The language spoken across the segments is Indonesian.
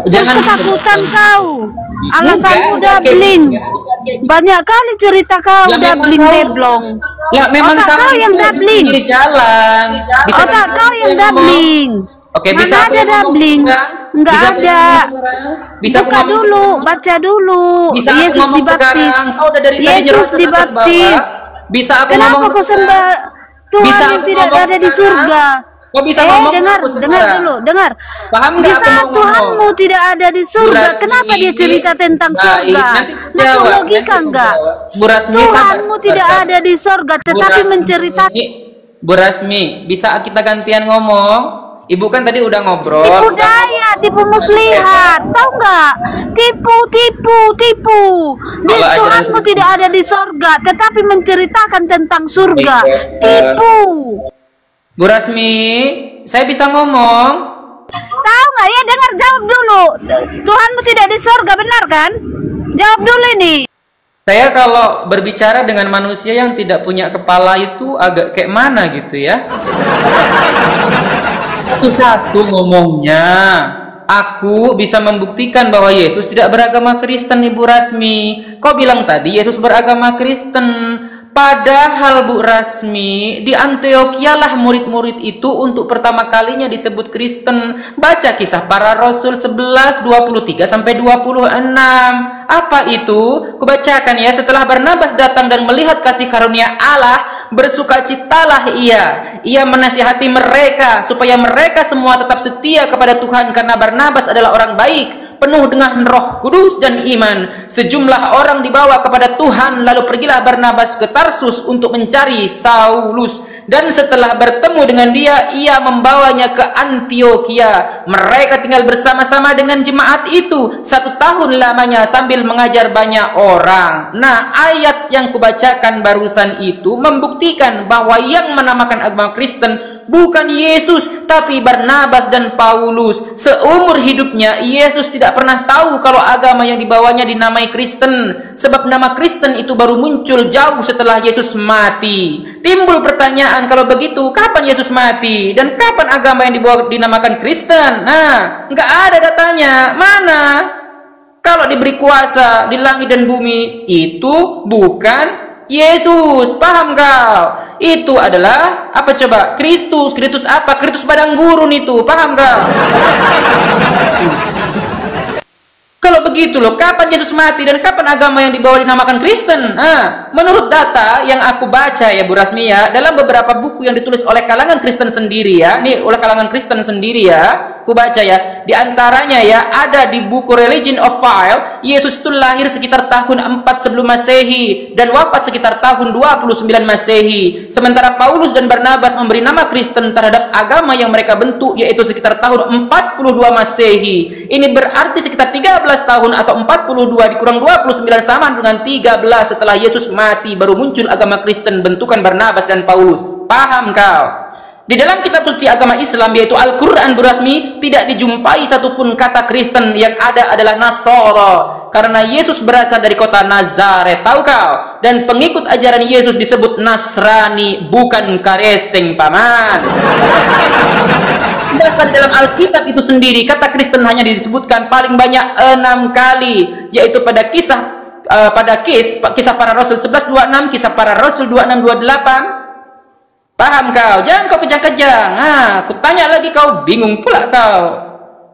Terus Jangan ketakutan kau. Alasanmu enggak, kayak dabling. gitu. Banyak kali cerita kau Ya, memang dabling kau- deblong. Ya memang Otak kamu kau yang itu dabling. di jalan. Bisa Otak kan kau aku yang ngomong? dabling. Oke, Mana bisa aku ada yang ngomong dabling? sekarang? Enggak Bisa aku yang ada. ngomong sekarang? Bisa aku Buka ngomong dulu, sekarang? baca dulu. Bisa aku Yesus ngomong dibaptis. sekarang? Kau udah dari tadi Yesus nyerocos atas dibaptis. bawah. Bisa aku ngomong Kenapa kau sekarang? sembah Tuhan Bisa yang aku tidak ngomong ada di sekarang? surga? Kau bisa ngomong ke Dengar, aku dengar sekarang? dulu, dengar. Paham Di nggak aku saat mau Tuhanmu ngomong? tidak ada di Bu surga, Rasmi, kenapa dia cerita tentang baik. surga? Nanti aku Masuk jawab, logika nanti aku enggak? jawab. Bu Rasmi, Tuhanmu sabar, tidak sabar. ada di surga, Bu tetapi Rasmi, menceritakan. Bu Rasmi, bisa kita gantian ngomong? Ibu kan tadi udah ngobrol. Tipu daya, tipu muslihat, tahu nggak? Tipu, tipu, tipu. Kalau ajaran Tuhanmu tipu. tidak ada di surga, tetapi menceritakan tentang surga. Tipu. Bu Rasmi, saya bisa ngomong? Tahu nggak ya? Dengar, jawab dulu. Tuhanmu tidak di surga, benar kan? Jawab dulu ini. Saya kalau berbicara dengan manusia yang tidak punya kepala itu agak kayak mana gitu ya? Satu-satu ngomongnya. Aku bisa membuktikan bahwa Yesus tidak beragama Kristen, Ibu Rasmi. Kau bilang tadi Yesus beragama Kristen. Padahal Bu Rasmi, di Antioquia lah murid-murid itu untuk pertama kalinya disebut Kristen. Baca kisah para Rasul 11:23 sampai 26. Apa itu? Kubacakan ya. Setelah Barnabas datang dan melihat kasih karunia Allah, bersukacitalah ia. Ia menasihati mereka supaya mereka semua tetap setia kepada Tuhan karena Barnabas adalah orang baik, penuh dengan Roh Kudus dan iman. Sejumlah orang dibawa kepada Tuhan, lalu pergilah Barnabas ke Tarsus untuk mencari Saulus, dan setelah bertemu dengan dia, ia membawanya ke Antioquia. Mereka tinggal bersama-sama dengan jemaat itu 1 tahun lamanya sambil mengajar banyak orang. Nah, ayat yang kubacakan barusan itu membuktikan bahwa yang menamakan agama Kristen bukan Yesus, tapi Barnabas dan Paulus. Seumur hidupnya Yesus tidak pernah tahu kalau agama yang dibawanya dinamai Kristen, sebab nama Kristen itu baru muncul jauh setelah Yesus mati. Timbul pertanyaan, kalau begitu kapan Yesus mati dan kapan agama yang dibawa dinamakan Kristen? Nah, nggak ada datanya. Mana? Kalau diberi kuasa di langit dan bumi, itu bukan Yesus. Paham kau? Itu adalah apa coba? Kristus. Kristus apa? Kristus padang gurun itu. Paham kau? Kalau begitu loh, kapan Yesus mati dan kapan agama yang dibawa dinamakan Kristen? Nah, menurut data yang aku baca ya Bu Rasmi ya, dalam beberapa buku yang ditulis oleh kalangan Kristen sendiri ya, nih oleh kalangan Kristen sendiri ya, aku baca ya, di antaranya ya ada di buku Religion of File, Yesus itu lahir sekitar tahun 4 sebelum Masehi dan wafat sekitar tahun 29 Masehi. Sementara Paulus dan Barnabas memberi nama Kristen terhadap agama yang mereka bentuk yaitu sekitar tahun 42 Masehi. Ini berarti sekitar 13 tahun atau 42 dikurang 29 sama dengan 13 setelah Yesus mati baru muncul agama Kristen bentukan Barnabas dan Paulus. Paham kau? Di dalam kitab suci agama Islam yaitu Al-Quran Bu Rasmi tidak dijumpai satupun kata Kristen, yang ada adalah Nasara karena Yesus berasal dari kota Nazaret, tahu kau? Dan pengikut ajaran Yesus disebut Nasrani, bukan Kristen paman. Sedangkan dalam Alkitab itu sendiri kata Kristen hanya disebutkan paling banyak 6 kali, yaitu pada kisah para Rasul 11:26, kisah para Rasul 26:28. Paham kau? Jangan kau kejang-kejang. Nah, aku tanya lagi kau bingung pula kau.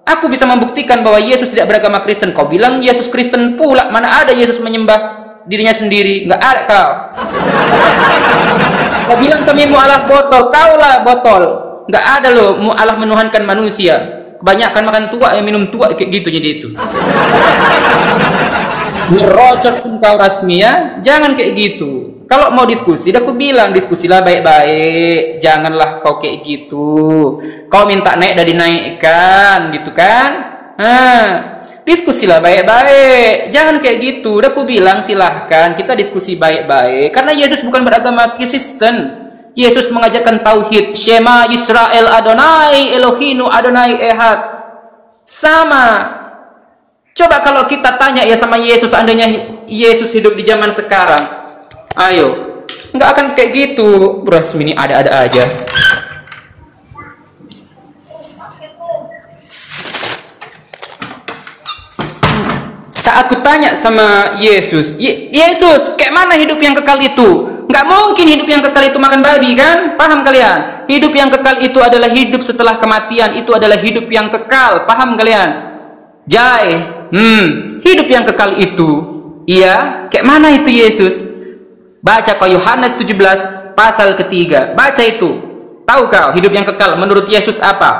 Aku bisa membuktikan bahwa Yesus tidak beragama Kristen. Kau bilang Yesus Kristen pula. Mana ada Yesus menyembah dirinya sendiri? Nggak ada kau. Kau bilang kami mu'alah botol. Kaulah botol. Nggak ada loh mu'alah menuhankan manusia. Kebanyakan makan tua yang minum tua kayak gitu jadi itu. Nyerocos pun kau Rasmi ya. Jangan kayak gitu. Kalau mau diskusi, aku bilang diskusilah baik-baik. Janganlah kau kayak gitu. Kau minta naik dan dinaikkan, gitu kan? Nah, diskusilah baik-baik. Jangan kayak gitu. Udah aku bilang silahkan kita diskusi baik-baik. Karena Yesus bukan beragama Kristen. Yesus mengajarkan tauhid. Shema Yisrael Adonai Elohinu Adonai Ehad. Sama. Coba kalau kita tanya ya sama Yesus, seandainya Yesus hidup di zaman sekarang. Ayo, nggak akan kayak gitu. Bu Rasmi ini ada-ada aja. saat aku tanya sama Yesus, Yesus, kayak mana hidup yang kekal itu? Nggak mungkin hidup yang kekal itu makan babi, kan? Paham kalian? Hidup yang kekal itu adalah hidup setelah kematian. Itu adalah hidup yang kekal. Paham kalian? Jai, hidup yang kekal itu, iya, kayak mana itu Yesus? Baca kau Yohanes 17 pasal ketiga. Baca itu. Tahu kau hidup yang kekal menurut Yesus apa?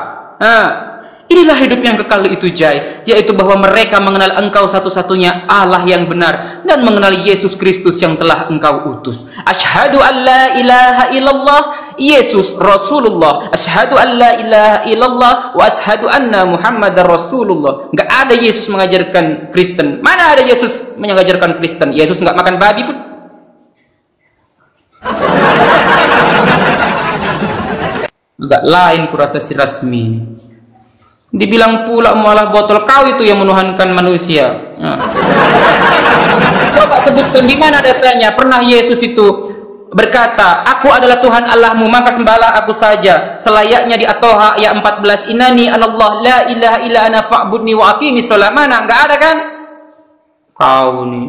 Inilah hidup yang kekal itu, Jai, yaitu bahwa mereka mengenal Engkau satu-satunya Allah yang benar dan mengenal Yesus Kristus yang telah Engkau utus. Asyhadu an la ilaha illallah, Yesus Rasulullah. Asyhadu an la ilaha illallah wa asyhadu anna Muhammadar Rasulullah. Enggak ada Yesus mengajarkan Kristen. Mana ada Yesus mengajarkan Kristen? Yesus enggak makan babi pun. Enggak lain kurasa si Rasmi. Dibilang pula mualah botol, kau itu yang menuhankan manusia. Coba sebutkan di mana datanya pernah Yesus itu berkata, aku adalah Tuhan Allahmu, maka sembahlah aku saja. Selayaknya di At-Toha ayat 14, Inani anallah la ilaha illa ana fa'budni wa aqimis shalah. Mana? Enggak ada kan? Kau nih.